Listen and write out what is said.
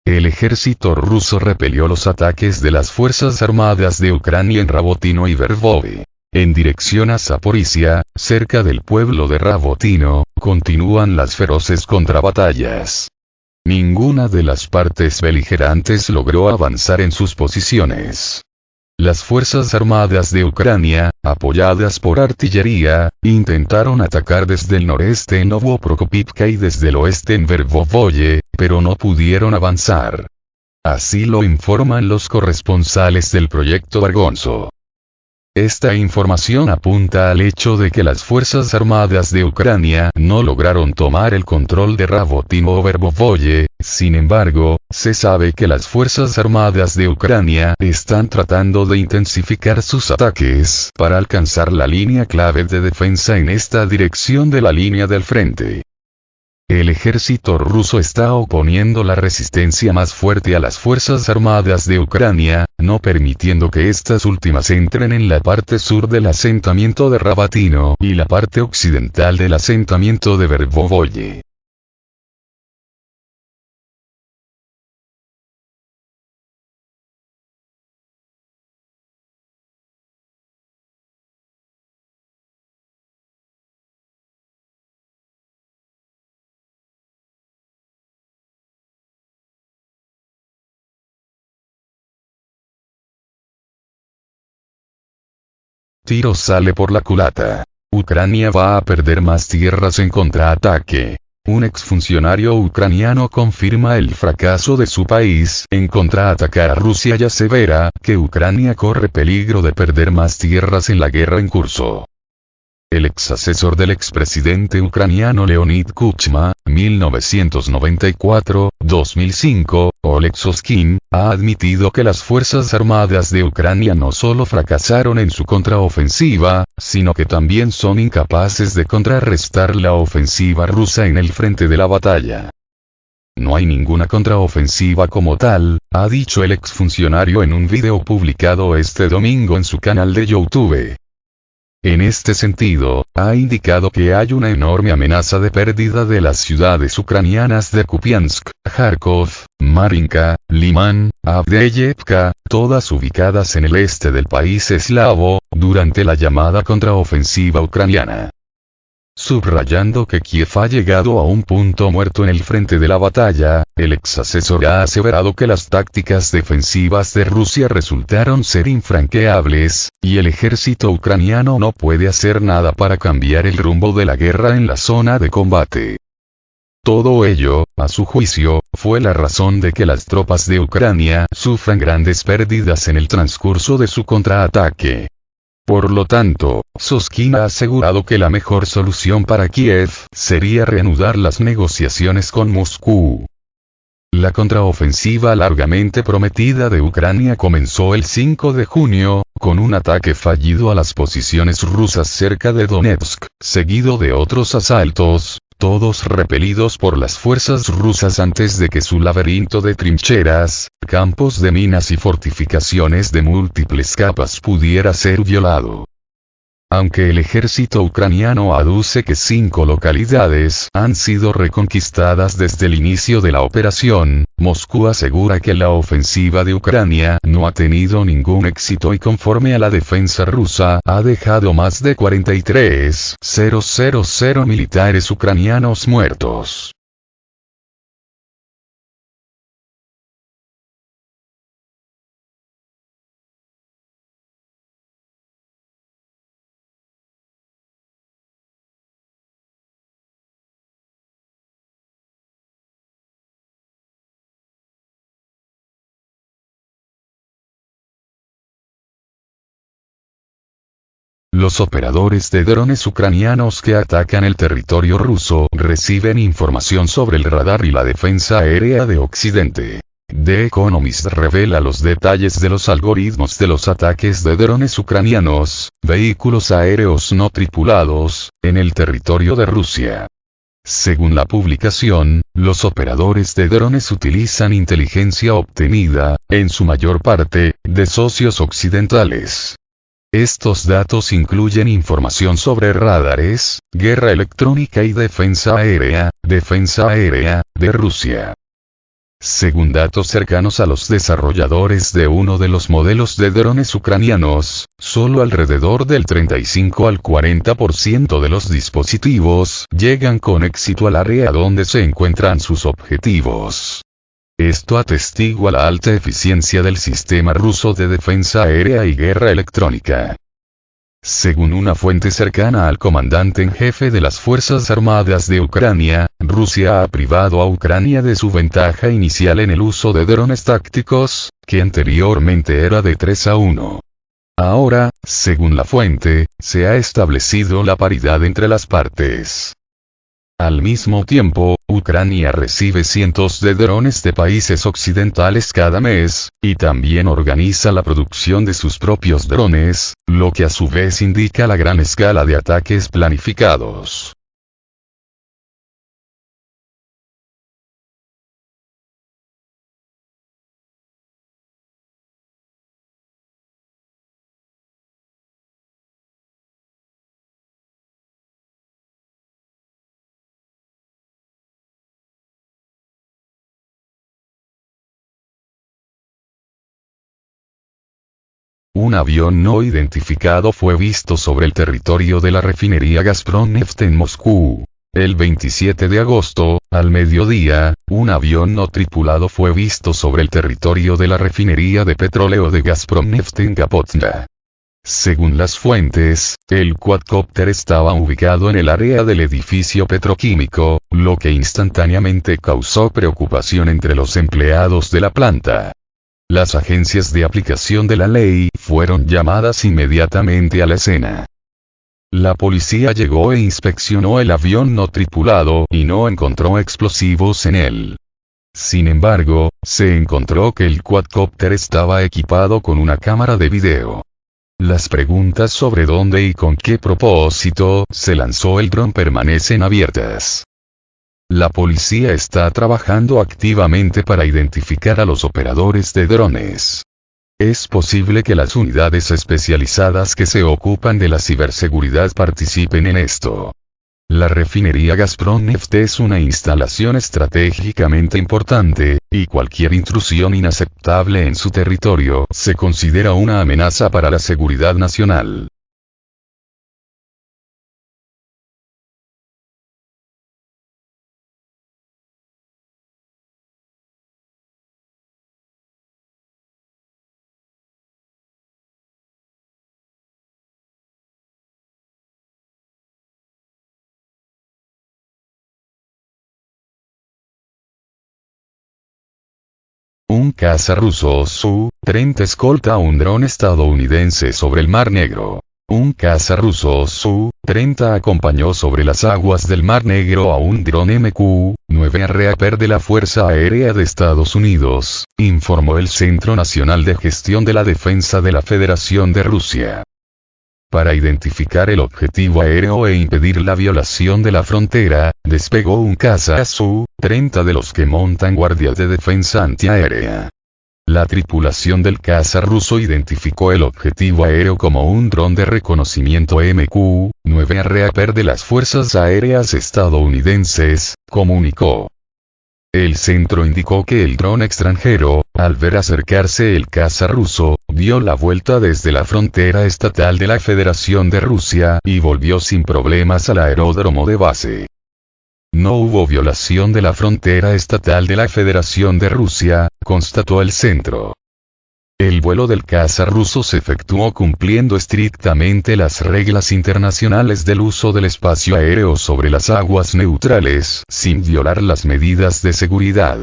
El ejército ruso repelió los ataques de las fuerzas armadas de Ucrania en Rabotino y Verbove. En dirección a Zaporizhia, cerca del pueblo de Rabotino, continúan las feroces contrabatallas. Ninguna de las partes beligerantes logró avanzar en sus posiciones. Las fuerzas armadas de Ucrania, apoyadas por artillería, intentaron atacar desde el noreste en Novoprokopivka y desde el oeste en Verbovoye, pero no pudieron avanzar. Así lo informan los corresponsales del proyecto Vargonzo. Esta información apunta al hecho de que las fuerzas armadas de Ucrania no lograron tomar el control de Rabotino o Verbovoye. Sin embargo, se sabe que las fuerzas armadas de Ucrania están tratando de intensificar sus ataques para alcanzar la línea clave de defensa en esta dirección de la línea del frente. El ejército ruso está oponiendo la resistencia más fuerte a las fuerzas armadas de Ucrania, no permitiendo que estas últimas entren en la parte sur del asentamiento de Rabotino y la parte occidental del asentamiento de Verbovoye. Tiro sale por la culata. Ucrania va a perder más tierras en contraataque. Un exfuncionario ucraniano confirma el fracaso de su país en contraatacar a Rusia y asevera que Ucrania corre peligro de perder más tierras en la guerra en curso. El exasesor del expresidente ucraniano Leonid Kuchma, 1994-2005, Oleg Soskin, ha admitido que las fuerzas armadas de Ucrania no solo fracasaron en su contraofensiva, sino que también son incapaces de contrarrestar la ofensiva rusa en el frente de la batalla. No hay ninguna contraofensiva como tal, ha dicho el exfuncionario en un video publicado este domingo en su canal de YouTube. En este sentido, ha indicado que hay una enorme amenaza de pérdida de las ciudades ucranianas de Kupiansk, Kharkov, Marinka, Liman, Avdiivka, todas ubicadas en el este del país eslavo, durante la llamada contraofensiva ucraniana. Subrayando que Kiev ha llegado a un punto muerto en el frente de la batalla, el exasesor ha aseverado que las tácticas defensivas de Rusia resultaron ser infranqueables, y el ejército ucraniano no puede hacer nada para cambiar el rumbo de la guerra en la zona de combate. Todo ello, a su juicio, fue la razón de que las tropas de Ucrania sufran grandes pérdidas en el transcurso de su contraataque. Por lo tanto, Soskin ha asegurado que la mejor solución para Kiev sería reanudar las negociaciones con Moscú. La contraofensiva largamente prometida de Ucrania comenzó el 5 de junio, con un ataque fallido a las posiciones rusas cerca de Donetsk, seguido de otros asaltos, todos repelidos por las fuerzas rusas antes de que su laberinto de trincheras, campos de minas y fortificaciones de múltiples capas pudiera ser violado. Aunque el ejército ucraniano aduce que 5 localidades han sido reconquistadas desde el inicio de la operación, Moscú asegura que la ofensiva de Ucrania no ha tenido ningún éxito y conforme a la defensa rusa ha dejado más de 43.000 militares ucranianos muertos. Los operadores de drones ucranianos que atacan el territorio ruso reciben información sobre el radar y la defensa aérea de Occidente. The Economist revela los detalles de los algoritmos de los ataques de drones ucranianos, vehículos aéreos no tripulados, en el territorio de Rusia. Según la publicación, los operadores de drones utilizan inteligencia obtenida, en su mayor parte, de socios occidentales. Estos datos incluyen información sobre radares, guerra electrónica y defensa aérea, de Rusia. Según datos cercanos a los desarrolladores de uno de los modelos de drones ucranianos, solo alrededor del 35 al 40% de los dispositivos llegan con éxito al área donde se encuentran sus objetivos. Esto atestigua la alta eficiencia del sistema ruso de defensa aérea y guerra electrónica. Según una fuente cercana al comandante en jefe de las Fuerzas Armadas de Ucrania, Rusia ha privado a Ucrania de su ventaja inicial en el uso de drones tácticos, que anteriormente era de 3-1. Ahora, según la fuente, se ha establecido la paridad entre las partes. Al mismo tiempo, Ucrania recibe cientos de drones de países occidentales cada mes, y también organiza la producción de sus propios drones, lo que a su vez indica la gran escala de ataques planificados. Un avión no identificado fue visto sobre el territorio de la refinería Gazprom-Neft en Moscú. El 27 de agosto, al mediodía, un avión no tripulado fue visto sobre el territorio de la refinería de petróleo de Gazprom-Neft en Kapotna. Según las fuentes, el cuadcópter estaba ubicado en el área del edificio petroquímico, lo que instantáneamente causó preocupación entre los empleados de la planta. Las agencias de aplicación de la ley fueron llamadas inmediatamente a la escena. La policía llegó e inspeccionó el avión no tripulado y no encontró explosivos en él. Sin embargo, se encontró que el cuadcópter estaba equipado con una cámara de video. Las preguntas sobre dónde y con qué propósito se lanzó el dron permanecen abiertas. La policía está trabajando activamente para identificar a los operadores de drones. Es posible que las unidades especializadas que se ocupan de la ciberseguridad participen en esto. La refinería Gazprom-Neft es una instalación estratégicamente importante, y cualquier intrusión inaceptable en su territorio se considera una amenaza para la seguridad nacional. Un caza ruso Su-30 escolta a un dron estadounidense sobre el Mar Negro. Un caza ruso Su-30 acompañó sobre las aguas del Mar Negro a un dron MQ-9 Reaper de la Fuerza Aérea de Estados Unidos, informó el Centro Nacional de Gestión de la Defensa de la Federación de Rusia. Para identificar el objetivo aéreo e impedir la violación de la frontera, despegó un caza Su-30 de los que montan guardias de defensa antiaérea. La tripulación del caza ruso identificó el objetivo aéreo como un dron de reconocimiento MQ-9 Reaper de las Fuerzas Aéreas estadounidenses, comunicó. El centro indicó que el dron extranjero, al ver acercarse el caza ruso, dio la vuelta desde la frontera estatal de la Federación de Rusia y volvió sin problemas al aeródromo de base. No hubo violación de la frontera estatal de la Federación de Rusia, constató el centro. El vuelo del caza ruso se efectuó cumpliendo estrictamente las reglas internacionales del uso del espacio aéreo sobre las aguas neutrales, sin violar las medidas de seguridad.